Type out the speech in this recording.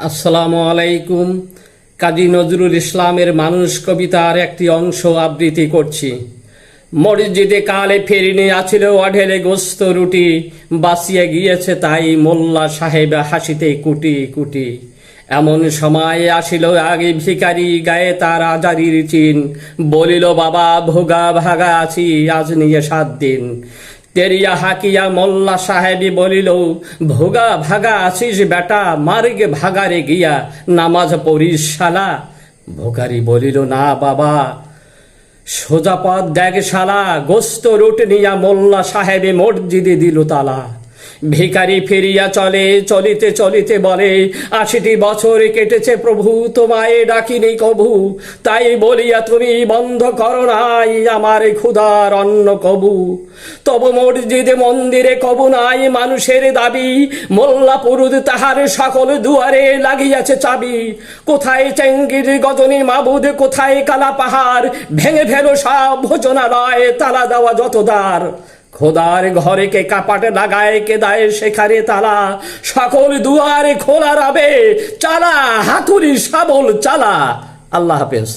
আসসালামু আলাইকুম। কাজী নজরুল ইসলামের মানুষ কবিতার একটি অংশ আবৃত্তি করছি। মসজিদে কালে ফেরিনি আছিল অঢেলে গোস্ত রুটি, বাঁচিয়ে গিয়েছে তাই মোল্লা সাহেব হাসিতে কুটি কুটি। এমন সময় আসিল আগে ভিখারি, গায়ে তার আজারির চিন, বলিল বাবা ভোগা ভাগা আছি আজ নিয়ে 7 দিন। তেরিয়া হাকিয়া মোল্লা সাহেবী বলিল, ভোগা ভাগা আছিস বেটা, মার্গে ভাগারে গিয়া নামাজ পড়িস শালা। ভোগারি বলিল, না বাবা, সোজা পথ দেখ শালা, গোস্ত রুট নিয়া মোল্লা সাহেবে মসজিদে দিল তালা। ভিখারি ফিরিয়া চলে, চলিতে চলিতে বলে, 80টি বছর কেটেছে প্রভু, তোমায় ডাকিনি কভু, তাই বলিয়া তুমি বন্ধ করো নাই আমার ক্ষুধার অন্ন কবু। তবু মসজিদে মন্দিরে কবু নাই মানুষের দাবি, মোল্লা পুরুদ তাহার সকল দুয়ারে লাগিয়াছে চাবি। কোথায় চেঙ্গির গজনী মাবুদ, কোথায় কালা পাহাড়, ভেঙে ফেলো সব ভোজনালয়, তালা দেওয়া যত দ্বার। খোদার ঘরে কে কাপাটে লাগায়, কে দায় সেখানে তালা, সকল দুয়ারে খোলা রবে, চালা হাতুড়ি শাবল চালা। আল্লাহ হাফেজ।